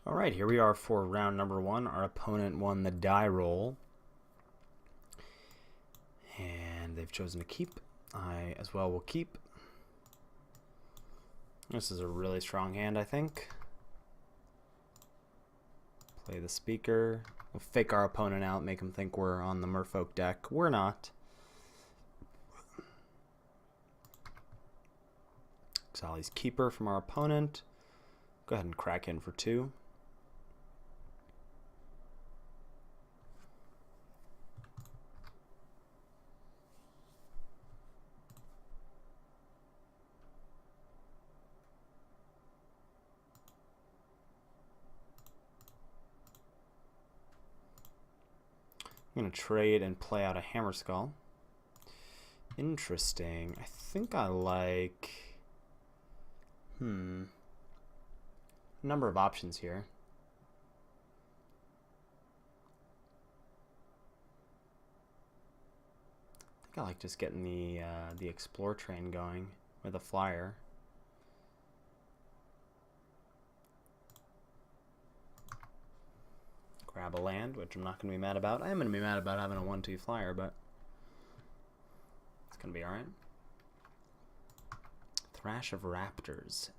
Alright, here we are for round number 1. Our opponent won the die roll. And they've chosen to keep. I as well will keep. This is a really strong hand, I think. Play the speaker. We'll fake our opponent out, make him think we're on the Merfolk deck. We're not. Xali's keeper from our opponent. Go ahead and crack in for 2. I'm going to trade and play out a Hammer Skull. Interesting. I think I like... a number of options here. I think I like just getting the Explore train going with a flyer. Grab a land, which I'm not going to be mad about. I am going to be mad about having a 1/2 flyer, but it's going to be alright. Thrash of Raptors.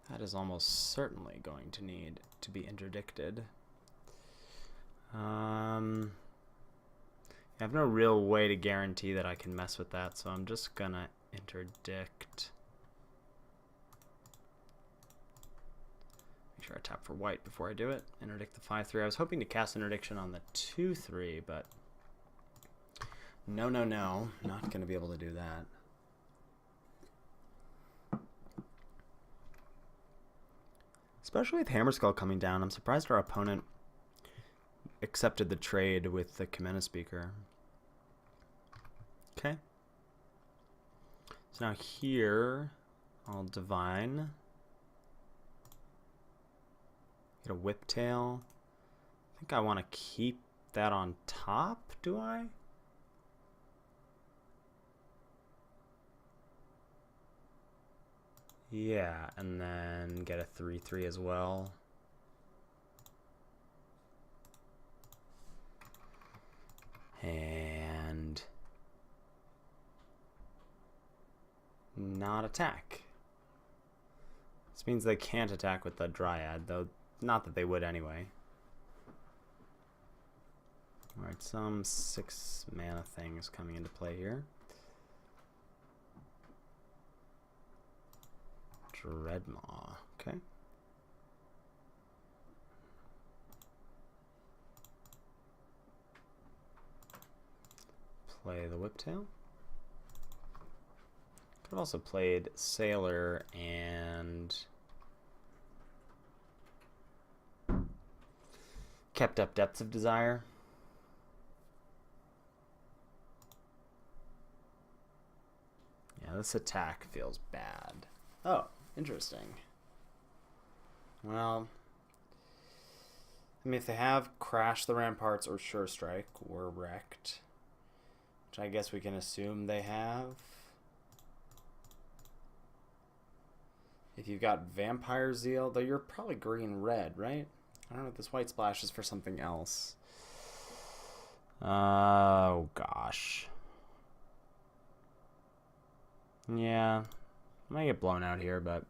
That is almost certainly going to need to be interdicted. I have no real way to guarantee that I can mess with that, so I'm just going to interdict. Make sure I tap for white before I do it. Interdict the 5/3. I was hoping to cast interdiction on the 2/3, but no. Not going to be able to do that. Especially with Hammer Skull coming down, I'm surprised our opponent accepted the trade with the Kamena Speaker. Okay. So now here, I'll divine. Get a Whiptail. I think I want to keep that on top, do I? Yeah, and then get a 3/3 as well. And not attack. This means they can't attack with the Dryad, though not that they would anyway. Alright, some 6 mana things coming into play here. Dreadmaw, okay. Play the Whiptail. Could have also played Sailor and kept up Depths of Desire. Yeah, this attack feels bad. Oh, interesting. Well, I mean, if they have Crash the Ramparts or Sure Strike, we're wrecked. Which I guess we can assume they have. If you've got Vampire Zeal, though you're probably green-red, right? I don't know if this white splash is for something else. Oh, gosh. Yeah. I might get blown out here, but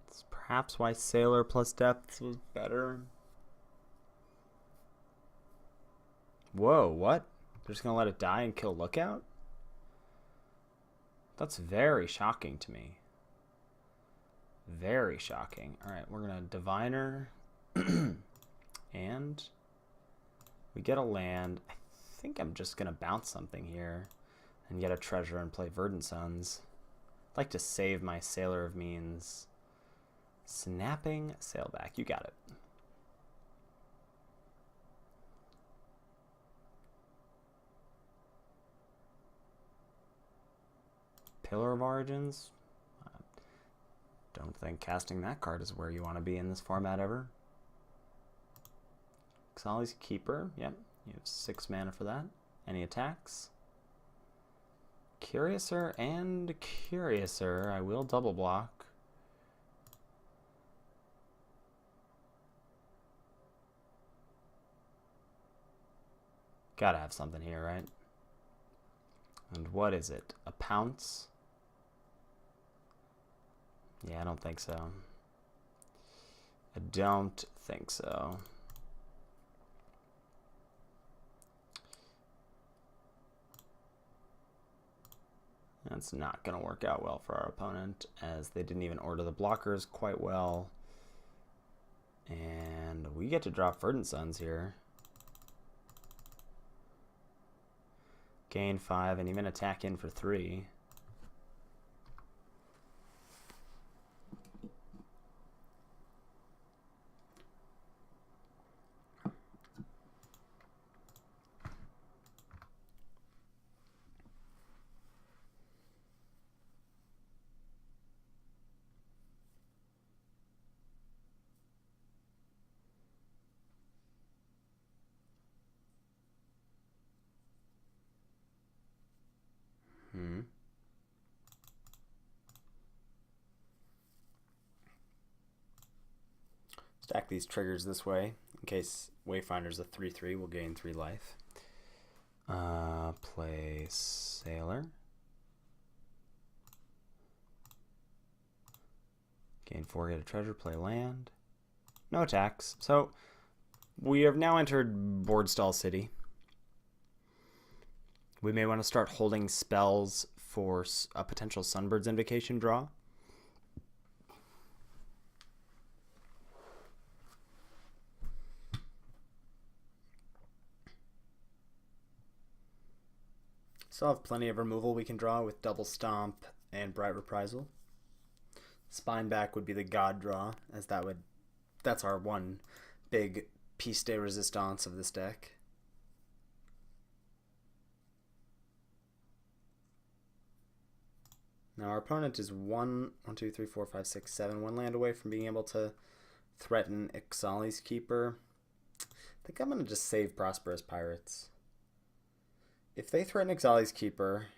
it's perhaps why Sailor plus Depths was better. Whoa, what? They're just gonna let it die and kill Lookout? That's very shocking to me. Very shocking. Alright, we're gonna Diviner. And we get a land. I think I'm just gonna bounce something here and get a treasure and play Verdant Suns. I'd like to save my Sailor of Means. Snapping Sailback. You got it. Pillar of Origins. Don't think casting that card is where you want to be in this format ever. Xali's Keeper. Yep, you have 6 mana for that. Any attacks? Curiouser and Curiouser. I will double block. Gotta have something here, right? And what is it? A pounce? Yeah, I don't think so. I don't think so. That's not going to work out well for our opponent, as they didn't even order the blockers quite well. And we get to drop Verdant Suns here. Gain 5 and even attack in for 3. Stack these triggers this way in case Wayfinder's a 3/3. We'll gain 3 life. Play Sailor. Gain 4, get a treasure. Play land. No attacks. So we have now entered Board Stall City. We may want to start holding spells for a potential Sunbird's Invocation draw. Still have plenty of removal we can draw with Double Stomp and Bright Reprisal. Spineback would be the God draw, as that's our one big piece de resistance of this deck. Now our opponent is 1, 2, 3, 4, 5, 6, 7, one land away from being able to threaten Ixali's Keeper. I think I'm going to just save Prosperous Pirates. If they threaten Ixali's Keeper,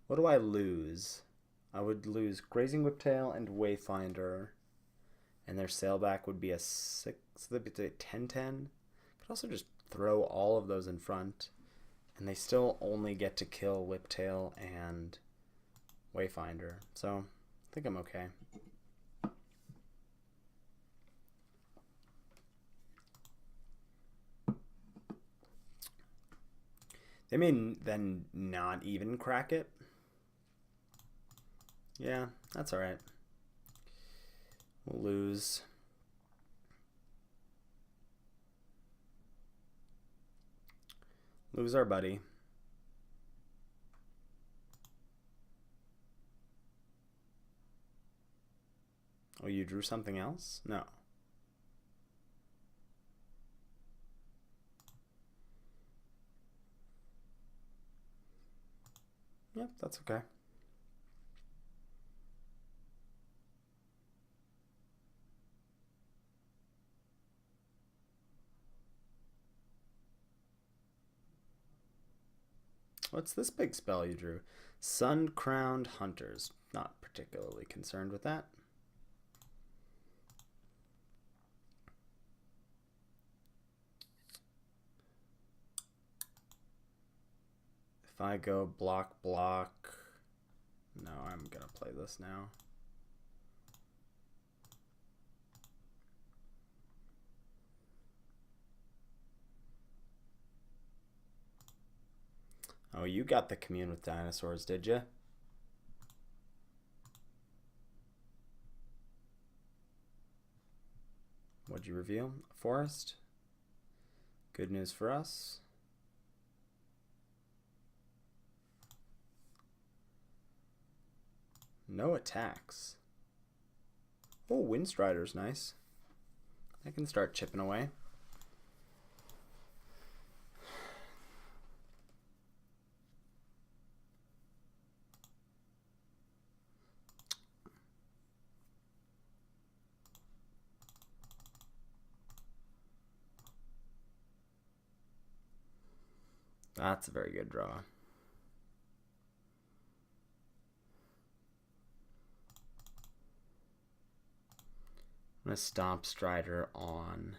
what do I lose? I would lose Grazing Whiptail and Wayfinder, and their sailback would be a 6, that'd be a 10-10. Could also just throw all of those in front, and they still only get to kill Whiptail and Wayfinder. So I think I'm okay. They may then not even crack it. Yeah, that's all right. We'll lose. Lose our buddy. Oh, you drew something else? No. Yep, that's okay. What's this big spell you drew? Sun-Crowned Hunters. Not particularly concerned with that. If I go block, block... No, I'm going to play this now. Oh, you got the Commune with Dinosaurs, did you? What'd you reveal? A forest? Good news for us. No attacks. Oh, Windstrider's nice. I can start chipping away. That's a very good draw. I'm going to Stomp Strider on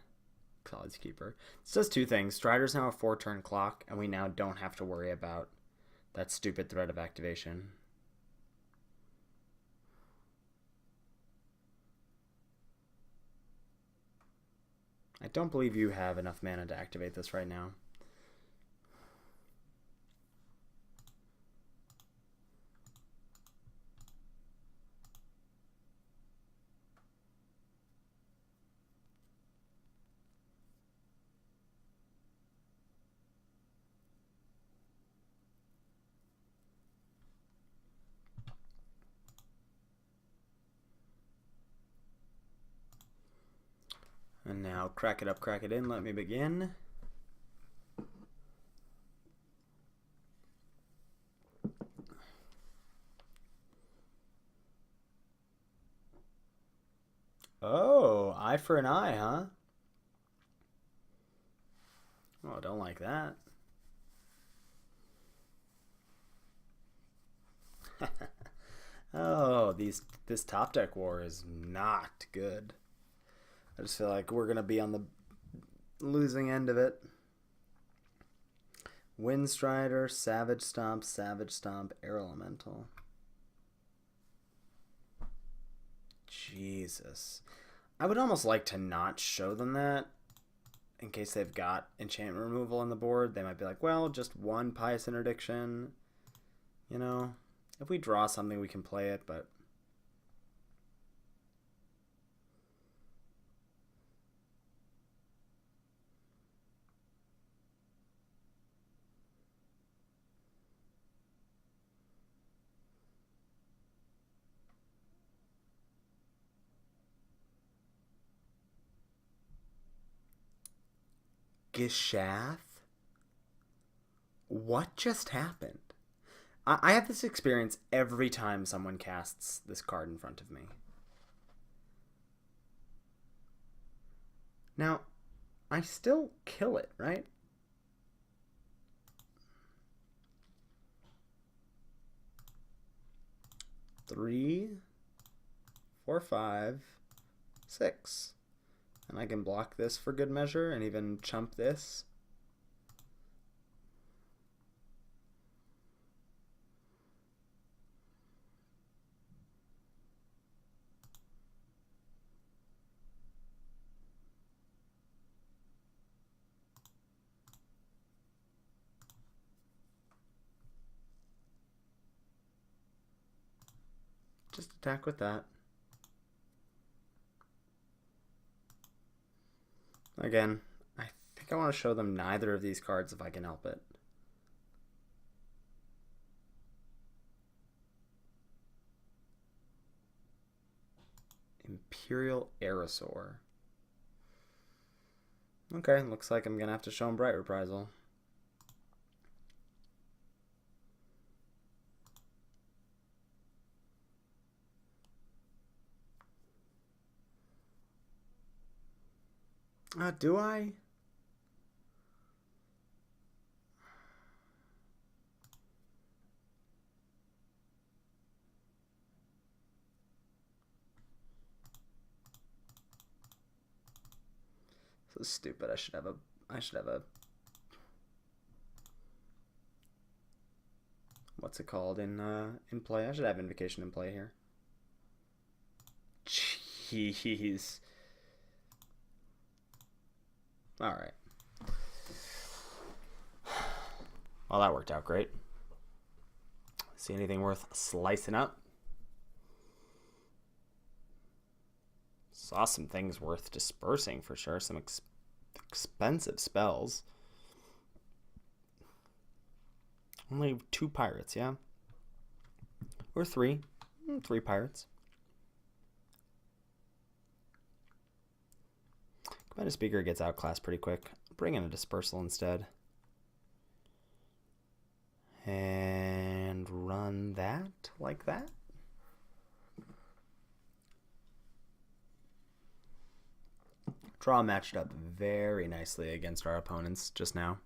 College Keeper. This does two things. Strider's now a 4-turn clock, and we now don't have to worry about that stupid threat of activation. I don't believe you have enough mana to activate this right now. And now crack it up, crack it in, let me begin. Oh, eye for an eye, huh? Oh, don't like that. Oh, this top deck war is not good. I just feel like we're going to be on the losing end of it. Windstrider, Savage Stomp, Air Elemental. Jesus. I would almost like to not show them that in case they've got enchantment removal on the board. They might be like, well, just one Pious Interdiction. You know, if we draw something, we can play it, but... Gishath? What just happened? I have this experience every time someone casts this card in front of me. Now, I still kill it, right? Three, 4, 5, 6. And I can block this for good measure and even chump this. Just attack with that. Again, I think I want to show them neither of these cards if I can help it. Imperial Aerosaur. Okay, looks like I'm going to have to show them Bright Reprisal. Do I? So stupid. I should have a what's it called in play? I should have Invocation in play here. Jeez. All right. Well, that worked out great. See anything worth slicing up? Saw some things worth dispersing for sure. Some expensive spells. Only 2 pirates, yeah? Or 3. 3 pirates. Commander Speaker gets outclassed pretty quick. Bring in a Dispersal instead. And run that like that. Draw matched up very nicely against our opponents just now.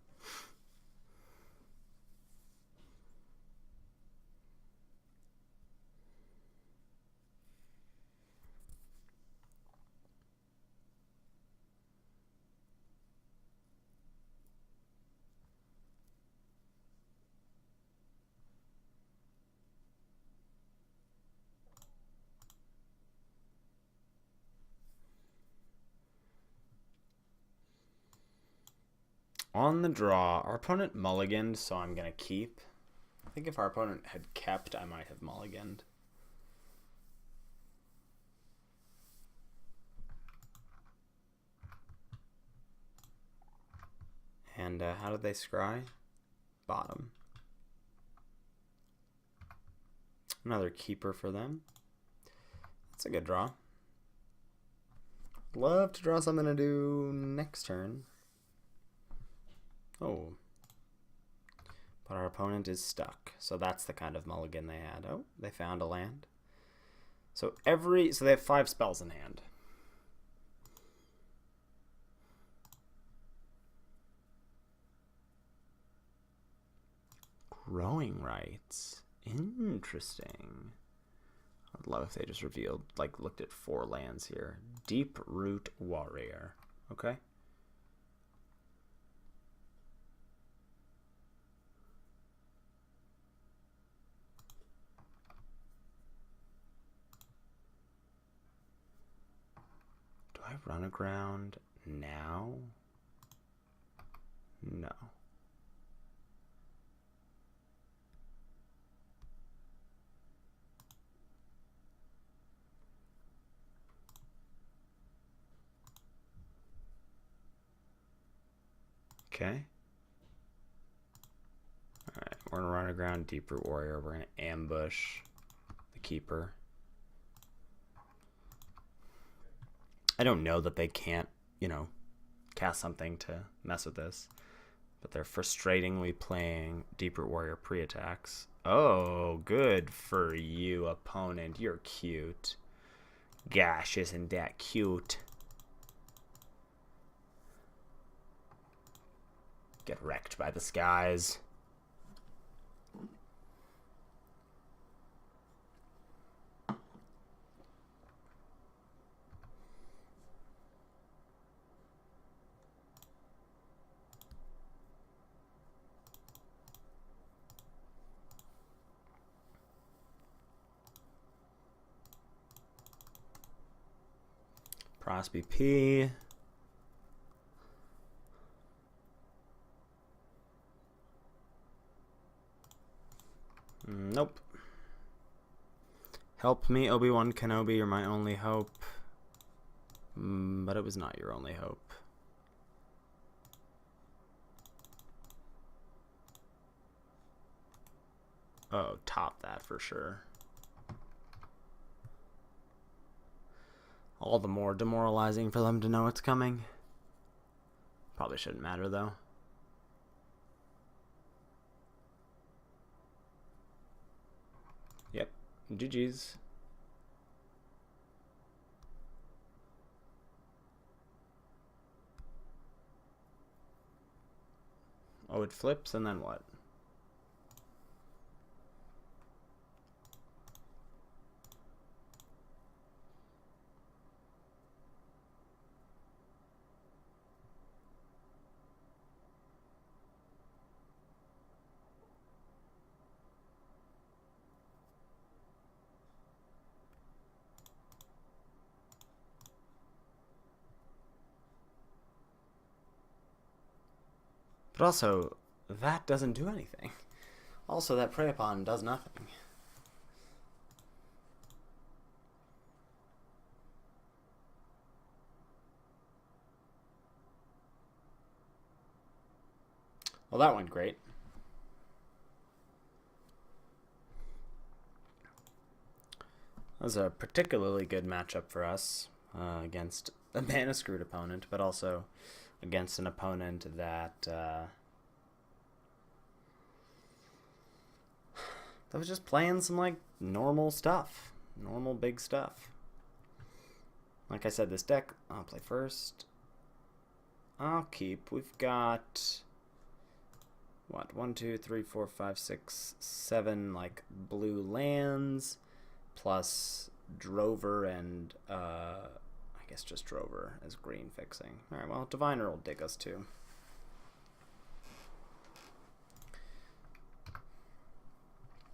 On the draw, our opponent mulliganed, so I'm going to keep. I think if our opponent had kept, I might have mulliganed. And how did they scry? Bottom. Another keeper for them. That's a good draw. Love to draw something to do next turn. Oh. But our opponent is stuck. So that's the kind of mulligan they had. Oh, they found a land. So they have 5 spells in hand. Growing Rights. Interesting. I'd love if they just revealed, like, looked at 4 lands here. Deep Root Warrior. Okay. Do I run aground now? No. Okay. Alright, we're gonna run aground Deep Root Warrior. We're gonna ambush the keeper. I don't know that they can't, you know, cast something to mess with this. But they're frustratingly playing Deep Root Warrior pre-attacks. Oh, good for you, opponent. You're cute. Gosh, isn't that cute? Get wrecked by the skies. Prosby P. Nope. Help me, Obi-Wan Kenobi, you're my only hope. But it was not your only hope. Oh, top that for sure. All the more demoralizing for them to know it's coming. Probably shouldn't matter though. Yep. GG's. Oh, it flips and then what? But also, that doesn't do anything. Also, that Prey Upon does nothing. Well, that went great. That was a particularly good matchup for us against a mana-screwed opponent, but also against an opponent that that was just playing some like normal stuff, normal big stuff. Like I said, this deck, I'll play first. I'll keep. We've got what, 1, 2, 3, 4, 5, 6, 7 like blue lands, plus Drover and I guess just Drover as green fixing. Alright, well, Diviner will dig us too.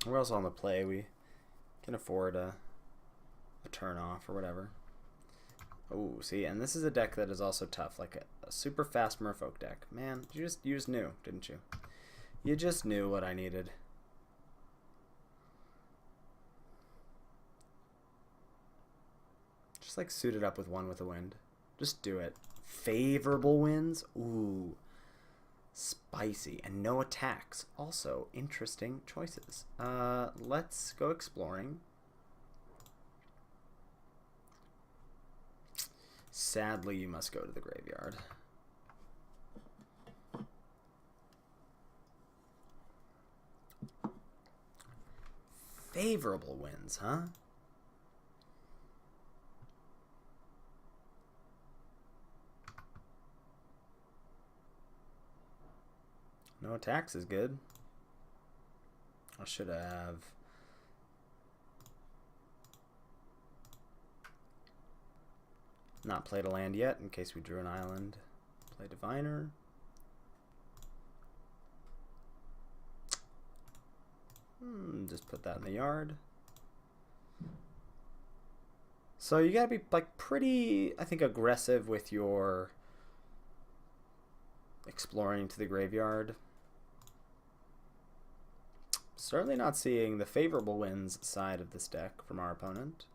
We're also on the play. We can afford a turn off or whatever. Oh, see, and this is a deck that is also tough, like a super fast Merfolk deck. Man, you just knew, didn't you? You just knew what I needed. Just like suit it up with one with the wind. Just do it. Favorable winds? Ooh. Spicy. And no attacks. Also, interesting choices. Let's go exploring. Sadly, you must go to the graveyard. Favorable winds, huh? No attacks is good. I should have... not played a land yet, in case we drew an island. Play Diviner. Just put that in the yard. So you gotta be like pretty, I think, aggressive with your exploring to the graveyard. Certainly not seeing the favorable winds side of this deck from our opponent.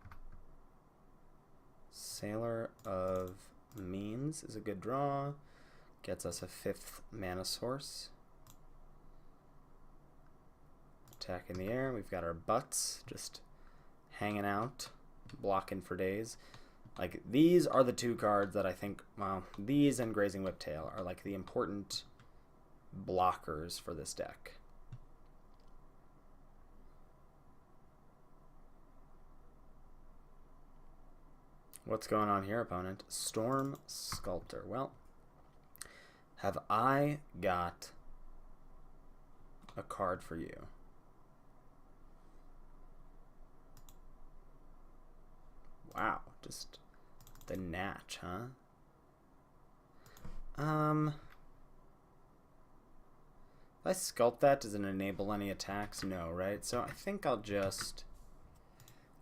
Sailor of Means is a good draw. Gets us a 5th mana source. Attack in the air. We've got our butts just hanging out, blocking for days. Like, these are the two cards that I think, well, these and Grazing Whiptail are like the important blockers for this deck. What's going on here, opponent? Storm Sculptor. Well, have I got a card for you? Wow, just the natch, huh? If I sculpt that, does it enable any attacks? No, right? So I think I'll just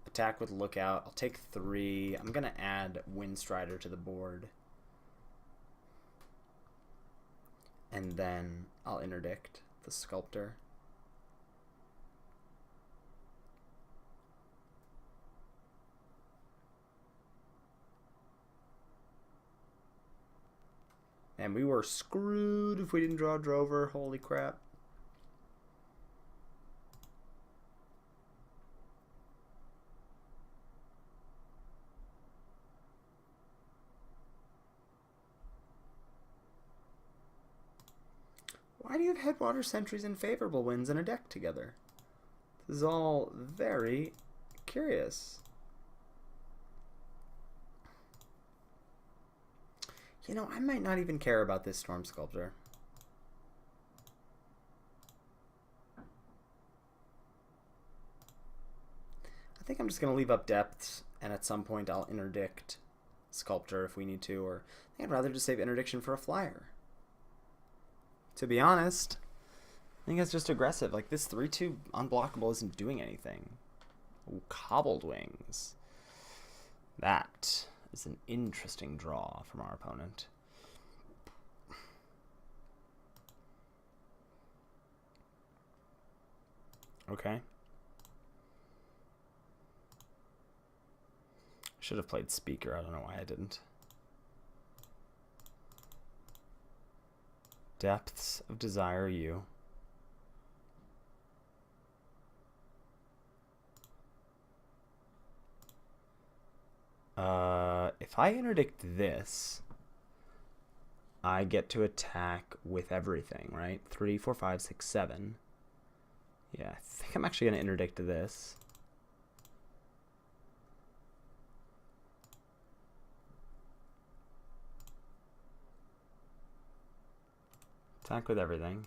attack with Lookout. I'll take 3. I'm going to add Windstrider to the board. And then I'll interdict the Sculptor. And we were screwed if we didn't draw Drover. Holy crap. Why do you have Headwater Sentries and Favorable Winds in a deck together? This is all very curious. You know, I might not even care about this Storm Sculptor. I think I'm just going to leave up Depths, and at some point I'll interdict Sculptor if we need to, or I think I'd rather just save Interdiction for a flyer. To be honest, I think that's just aggressive. Like, this 3-2 unblockable isn't doing anything. Ooh, Cobbled Wings. That is an interesting draw from our opponent. Okay. Should have played Speaker. I don't know why I didn't. Depths of Desire U. If I interdict this, I get to attack with everything, right? 3, 4, 5, 6, 7. Yeah, I think I'm actually going to interdict this. Attack with everything.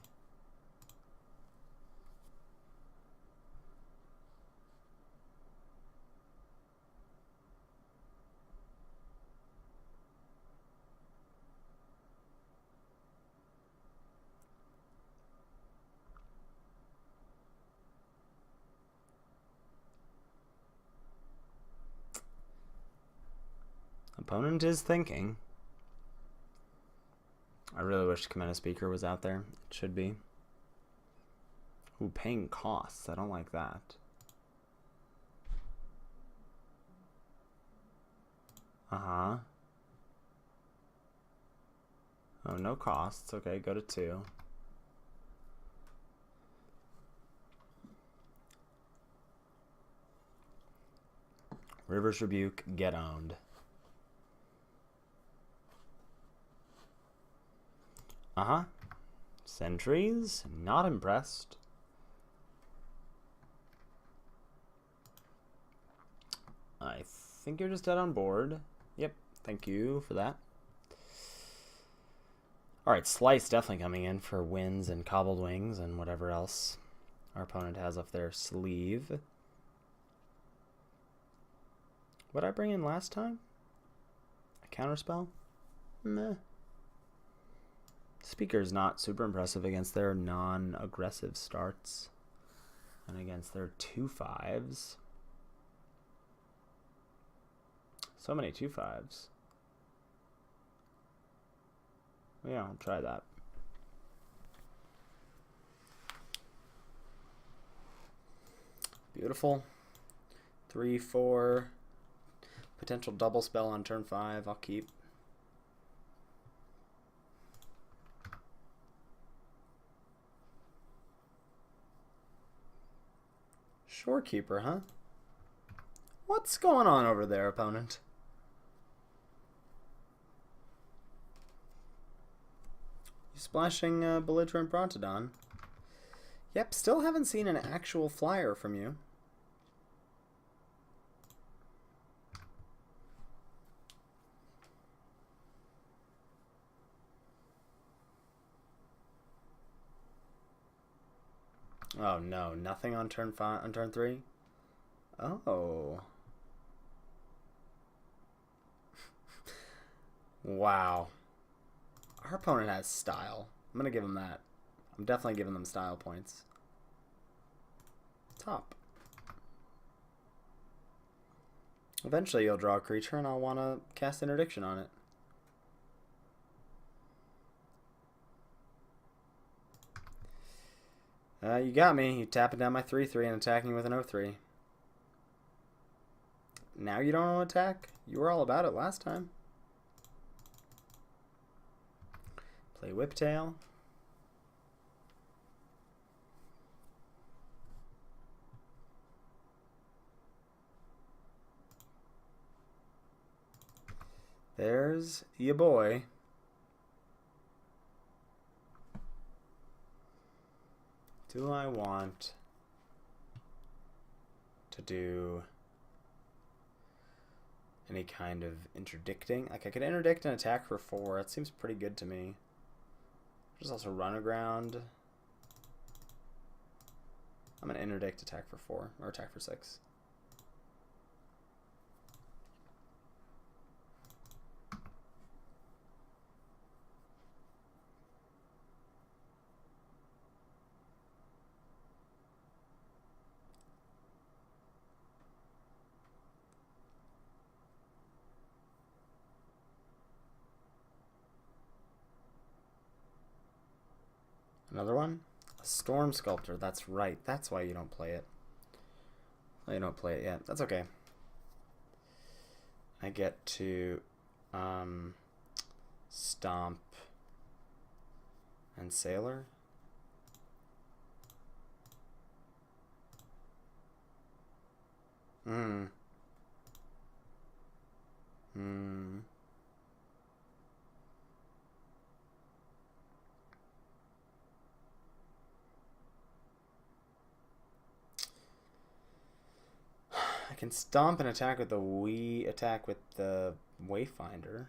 Opponent is thinking. I really wish Command Speaker was out there. It should be. Ooh, paying costs. I don't like that. Uh-huh. Oh, no costs. Okay, go to 2. River's Rebuke, get owned. Uh-huh. Sentries, not impressed. I think you're just dead on board. Yep, thank you for that. Alright, Slice definitely coming in for wins and Cobbled Wings and whatever else our opponent has up their sleeve. What did I bring in last time? A counterspell? Meh. Speaker's not super impressive against their non-aggressive starts. And against their 2/5s. So many 2/5s. Yeah, I'll try that. Beautiful. 3, 4. Potential double spell on turn 5. I'll keep. Shorekeeper, huh? What's going on over there, opponent? You splashing Belligerent Brontodon? Yep, still haven't seen an actual flyer from you. Oh no, nothing on turn 5 on turn 3? Oh. Wow. Our opponent has style. I'm gonna give him that. I'm definitely giving them style points. Top. Eventually you'll draw a creature and I'll want to cast Interdiction on it. You got me. You tapping down my 3/3 and attacking with an 0/3. Now you don't want to attack? You were all about it last time. Play Whiptail. There's your boy. Do I want to do any kind of interdicting? Like, I could interdict an attack for 4. That seems pretty good to me. Just also run aground. I'm going to interdict attack for 4, or attack for 6. Another one? A Storm Sculptor. That's right. That's why you don't play it. Why you don't play it yet. That's okay. I get to Stomp and Sailor. I can stomp and attack with the attack with the Wayfinder.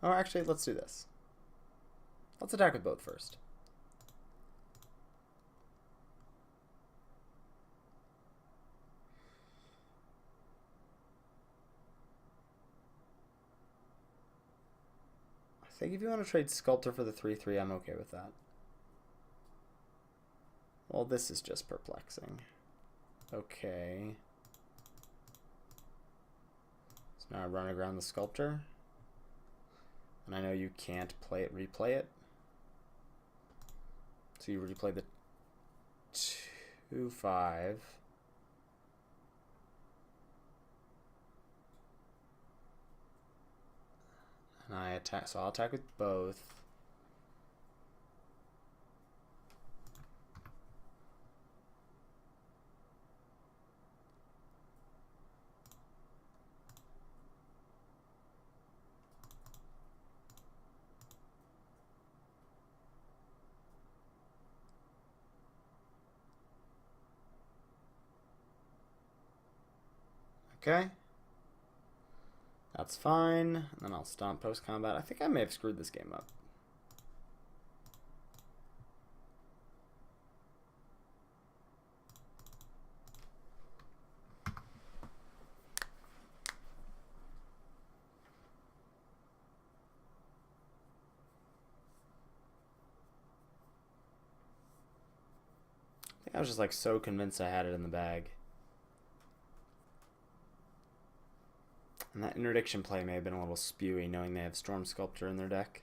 Oh, actually, let's do this. Let's attack with both first. I think if you want to trade Sculptor for the 3/3, I'm okay with that. Well, this is just perplexing. Okay. So now I run around the Sculptor. And I know you can't replay it. So you replay the 2/5. And I attack, so I'll attack with both. Okay. That's fine. And then I'll stomp post-combat. I think I may have screwed this game up. I think I was just like so convinced I had it in the bag. And that interdiction play may have been a little spewy, knowing they have Storm Sculptor in their deck.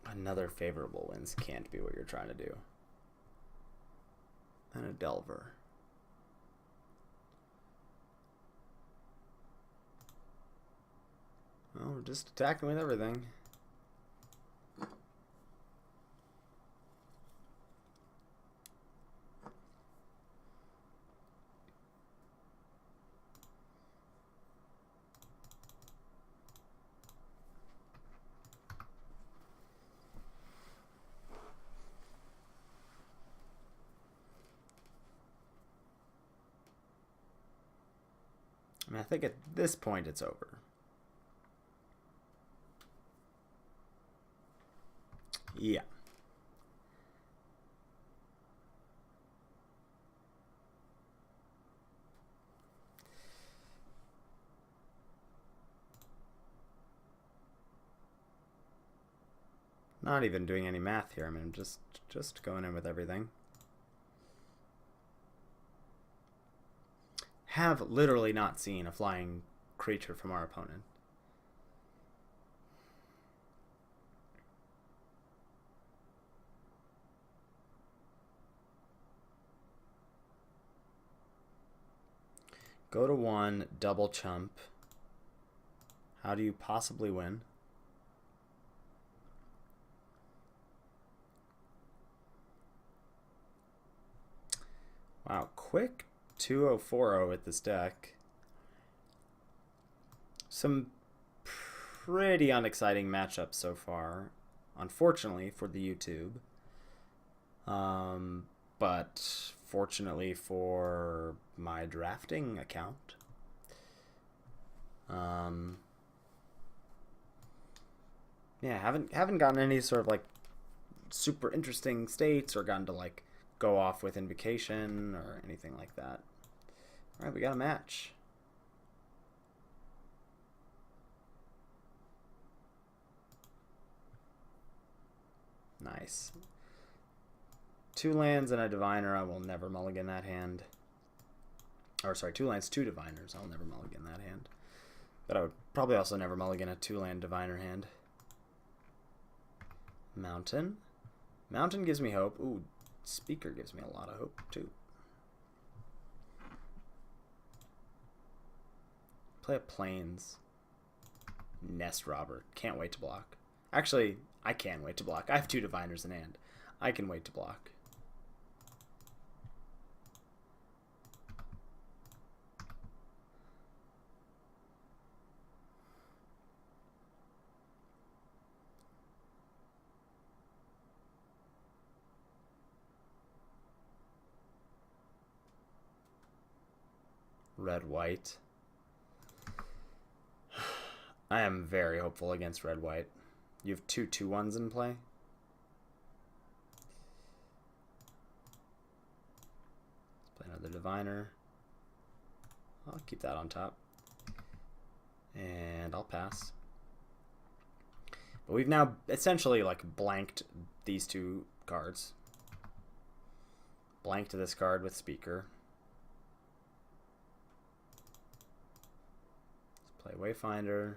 Another favorable wins can't be what you're trying to do. And a Delver. Well, we're just attacking with everything. I mean, I think at this point it's over. Yeah. Not even doing any math here. I mean, I'm just going in with everything. Have literally not seen a flying creature from our opponent. Go to 1, double chump. How do you possibly win? Wow, quick 2040 with this deck. Some pretty unexciting matchups so far, unfortunately for the YouTube. But fortunately for my drafting account. Yeah, haven't gotten any sort of like super interesting states or gotten to like go off with Invocation or anything like that. All right, we got a match. Nice. 2 lands and a diviner. I will never mulligan that hand. Or sorry, 2 lands, 2 diviners. I'll never mulligan that hand. But I would probably also never mulligan a 2-land diviner hand. Mountain. Mountain gives me hope. Ooh, Speaker gives me a lot of hope too. Play a Plains. Nest Robber. Can't wait to block. Actually, I can wait to block. I have 2 diviners in hand. I can wait to block. Red white. I am very hopeful against red white. You have 2 2/1s in play. Let's play another diviner. I'll keep that on top. And I'll pass. But we've now essentially like blanked these two cards. Blanked this card with Speaker. Let's play Wayfinder.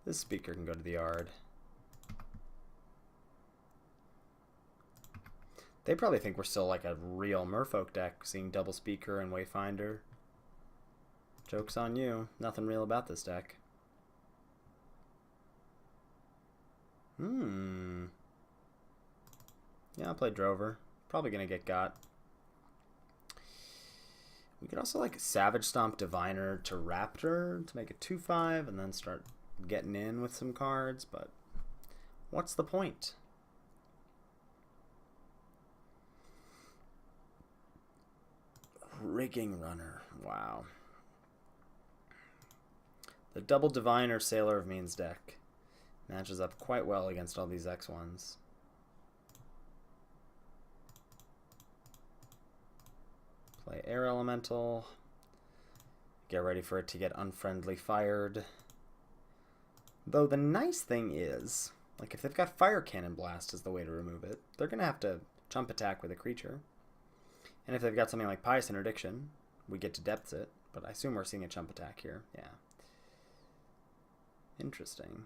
This Speaker can go to the yard. They probably think we're still like a real Merfolk deck, seeing double Speaker and Wayfinder. Joke's on you. Nothing real about this deck. Yeah, I'll play Drover. Probably gonna get got. We could also like Savage Stomp Diviner to Raptor to make it 2/5 and then start getting in with some cards, but what's the point? Rigging Runner. Wow. The double Diviner Sailor of Means deck matches up quite well against all these X1s. Play Air Elemental. Get ready for it to get unfriendly fired. Though the nice thing is, like if they've got Fire Cannon Blast as the way to remove it, they're going to have to jump attack with a creature. And if they've got something like Pious Interdiction, we get to depth it, but I assume we're seeing a jump attack here. Yeah. Interesting.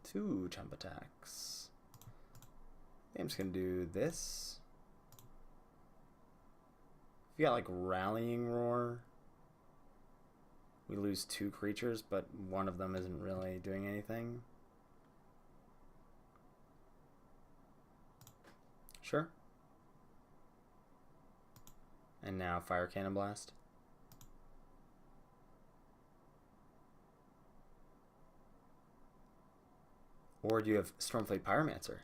2 jump attacks. I'm just going to do this. If you got like Rallying Roar, we lose 2 creatures, but one of them isn't really doing anything. Sure. And now Fire Cannon Blast. Or do you have Stormfleet Pyromancer?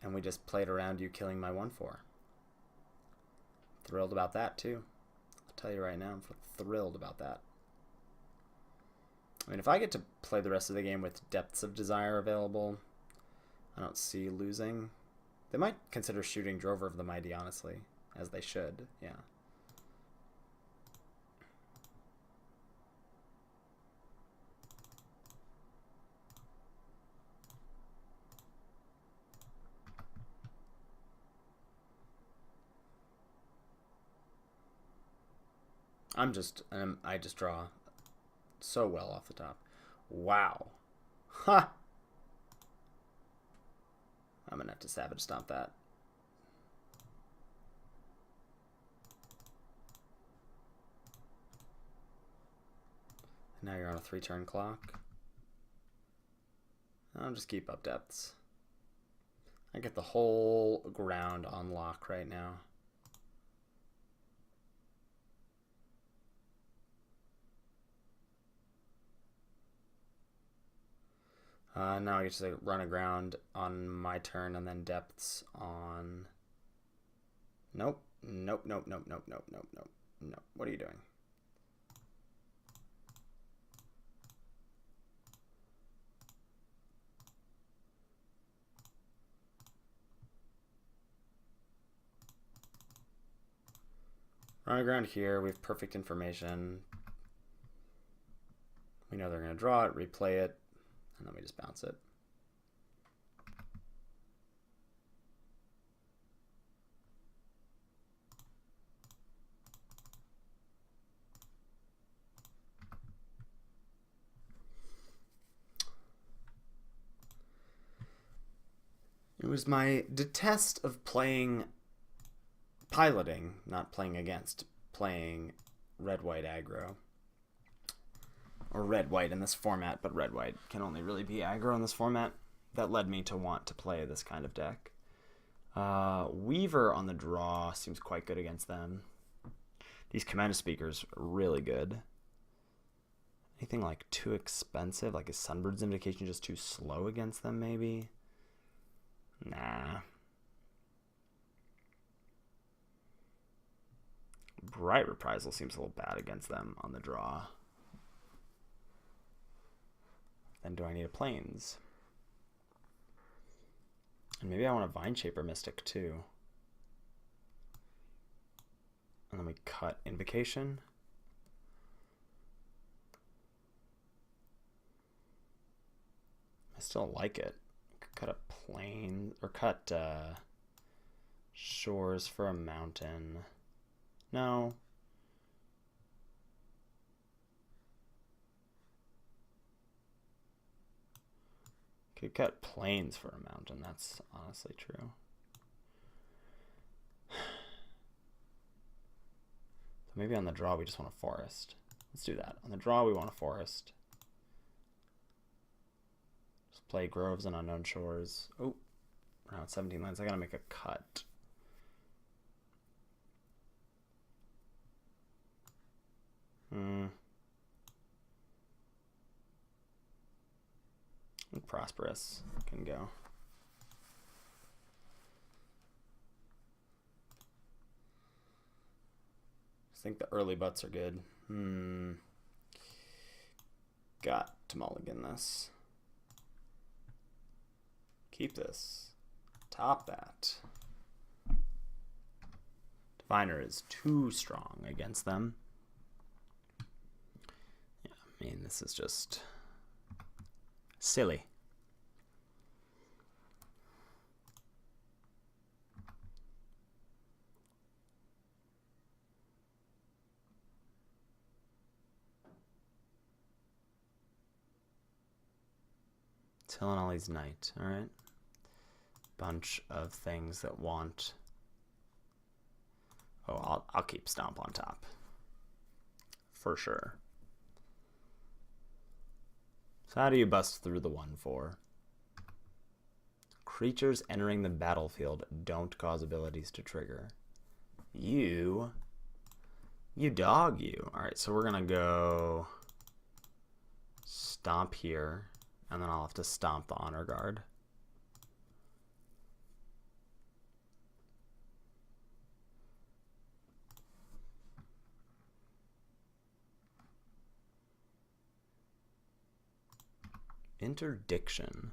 And we just played around you killing my 1/4. Thrilled about that too. I'll tell you right now, I'm thrilled about that. I mean, if I get to play the rest of the game with Depths of Desire available, I don't see losing. They might consider shooting Drover of the Mighty, honestly. As they should, yeah. I just draw so well off the top. Wow. Ha! I'm gonna have to Savage Stomp that. Now you're on a 3-turn clock. I'll just keep up depths. I get the whole ground on lock right now. Now I get to run aground on my turn and then depths on... Nope. Nope, nope, nope, nope, nope, nope, nope. Nope. What are you doing? Run aground here. We have perfect information. We know they're going to draw it, replay it, and then we just bounce it. It was my detest of playing piloting, not playing against, playing red-white aggro. Or red-white in this format, but red-white can only really be aggro in this format. That led me to want to play this kind of deck. Weaver on the draw seems quite good against them. These Command Speakers are really good. Anything like too expensive? Like is Sunbird's Invocation just too slow against them maybe? Nah. Bright Reprisal seems a little bad against them on the draw. Then do I need a Plains? And maybe I want a Vine Shaper Mystic too. And then we cut Invocation. I still like it. Could cut a plain or cut shores for a mountain. No. Could cut plains for a mountain. That's honestly true. So maybe on the draw we just want a forest. Let's do that. On the draw we want a forest. Just play groves and unknown shores. Oh, we're now at 17 lands. I gotta make a cut. And prosperous can go. I think the early butts are good. Got to mulligan this. Keep this. Top that. Diviner is too strong against them. Yeah, I mean, this is just silly. Tillinolly's Knight, alright. Bunch of things that want... Oh, I'll keep Stomp on top. For sure. So how do you bust through the 1/4? Creatures entering the battlefield don't cause abilities to trigger. You dog you. Alright, so we're gonna go Stomp here. And then I'll have to Stomp the Honor Guard. Interdiction.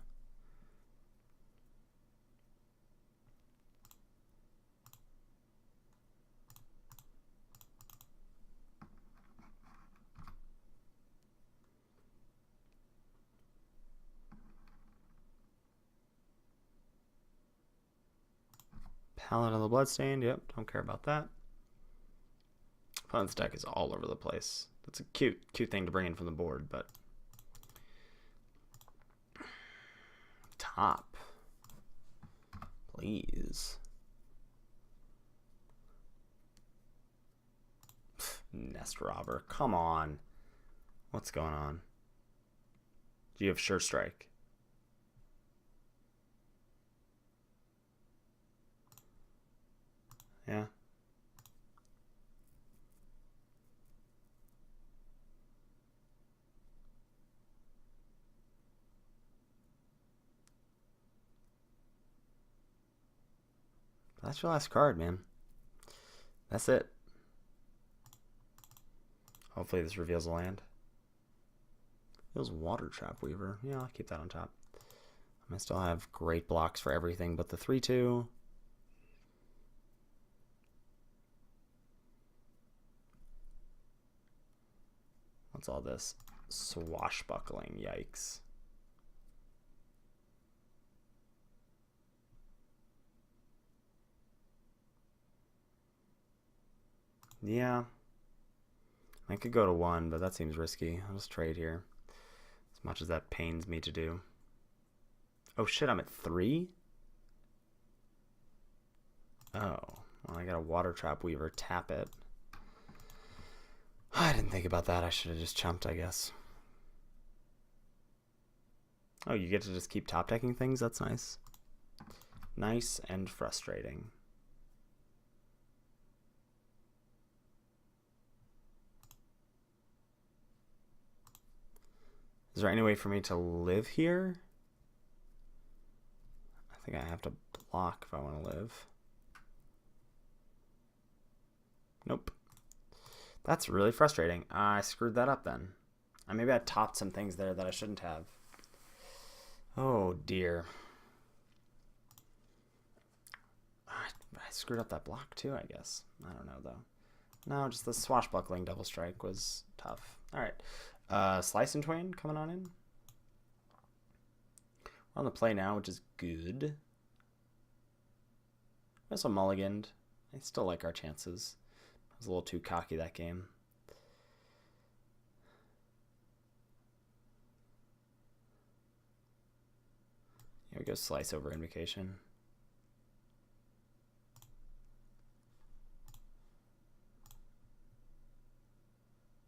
Paladin of the Bloodstained, yep, don't care about that. Opponent's deck is all over the place. That's a cute thing to bring in from the board, but... Top. Please. Nest Robber, come on. What's going on? Do you have Sure Strike? Yeah. That's your last card, man. That's it. Hopefully this reveals a land. Feels Water Trap Weaver. Yeah, I'll keep that on top. I still have great blocks for everything but the 3/2. What's all this? Swashbuckling, yikes. Yeah. I could go to 1, but that seems risky. I'll just trade here. As much as that pains me to do. Oh shit, I'm at 3? Oh. Well, I got a Water Trap Weaver. Tap it. I didn't think about that. I should have just chumped, I guess. Oh, you get to just keep top decking things? That's nice. Nice and frustrating. Is there any way for me to live here? I think I have to block if I want to live. Nope. That's really frustrating. I screwed that up then. Maybe I topped some things there that I shouldn't have. Oh dear. I screwed up that block too, I guess. I don't know though. No, just the swashbuckling double strike was tough. Alright. Slice and Twain coming on in. On the play now, which is good. Also mulliganed. I still like our chances. I was a little too cocky that game. Here we go, slice over invocation.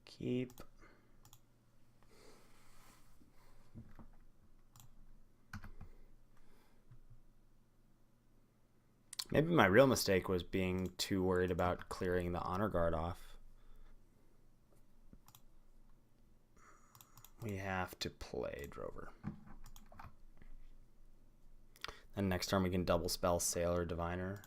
Keep. Maybe my real mistake was being too worried about clearing the honor guard off. We have to play Drover. And next turn we can double spell Sailor Diviner.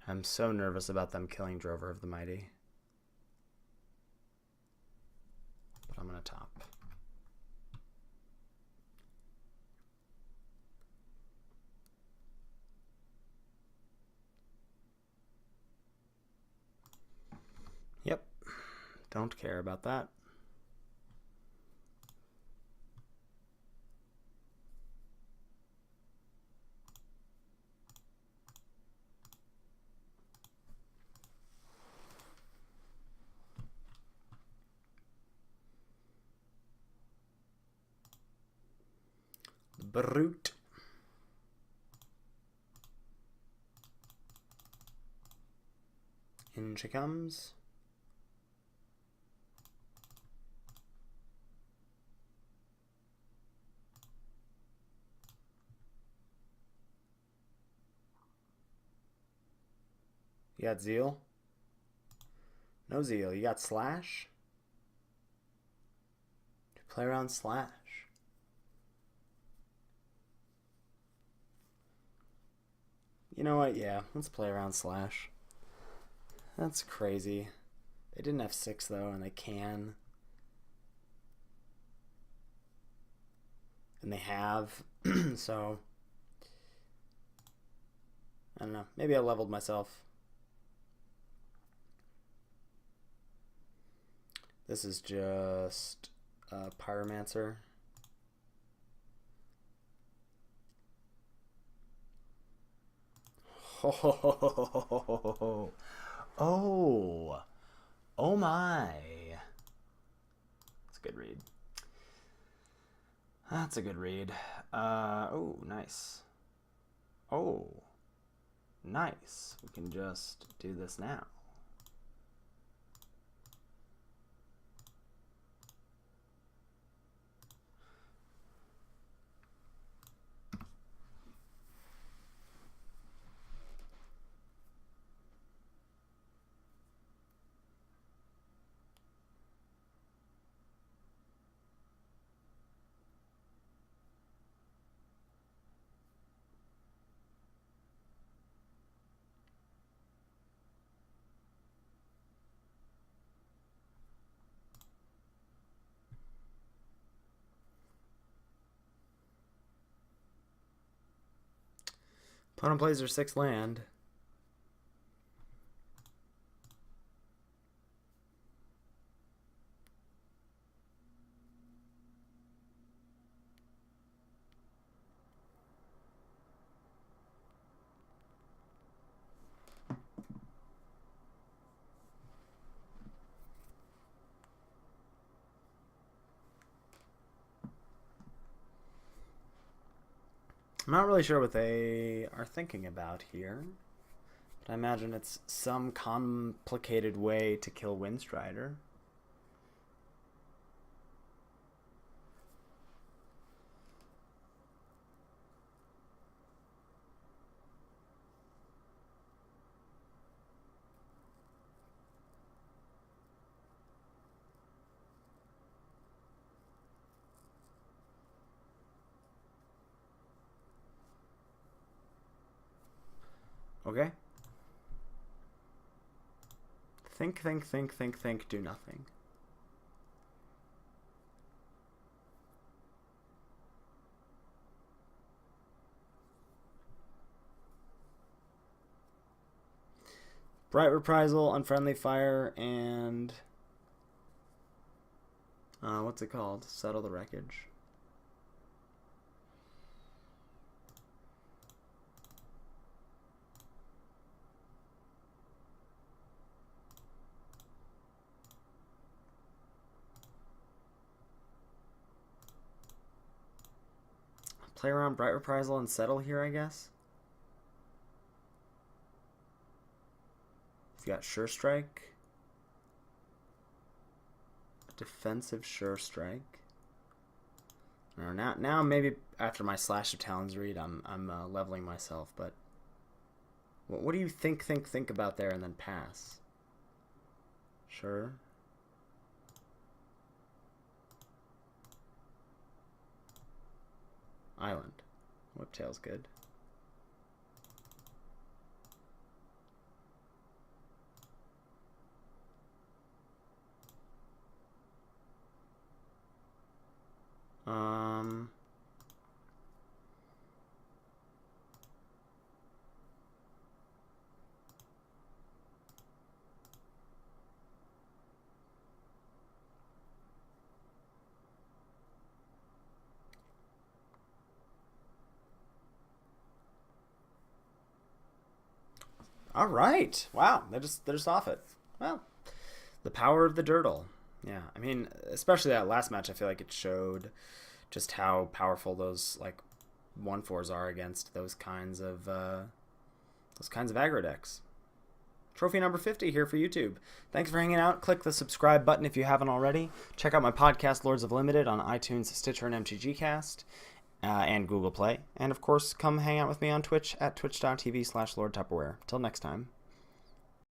I'm so nervous about them killing Drover of the Mighty. But I'm going to top. Yep. Don't care about that. Brute. In she comes. You got Zeal? No Zeal. You got Slash? Play around Slash. You know what? Yeah, let's play around Slash. That's crazy. They didn't have 6 though, and they can. And they have. So, I don't know. Maybe I leveled myself. This is just a Pyromancer. Oh, oh, oh my. That's a good read. That's a good read. Oh, nice. Oh, nice. We can just do this now. Opponent plays their 6th land. I'm not really sure what they are thinking about here, but I imagine it's some complicated way to kill Windstrider. Okay? Think, think, think, think, think, do nothing. Bright Reprisal, Unfriendly Fire, and... what's it called? Settle the Wreckage. Play around Bright Reprisal and settle here, I guess. You've got Sure Strike. Defensive Sure Strike. Now maybe after my Slash of Talons read, I'm leveling myself. But what do you think about there and then pass? Sure. Island. Whiptail's good. All right. Wow. They're just off it. Well, the power of the Durdle. Yeah. I mean, especially that last match, I feel like it showed just how powerful those like 1/4s are against those kinds of aggro decks. Trophy number 50 here for YouTube. Thanks for hanging out. Click the subscribe button if you haven't already. Check out my podcast, Lords of Limited, on iTunes, Stitcher, and MTGcast. And Google Play. And of course, come hang out with me on Twitch at twitch.tv/LordTupperware. Till next time.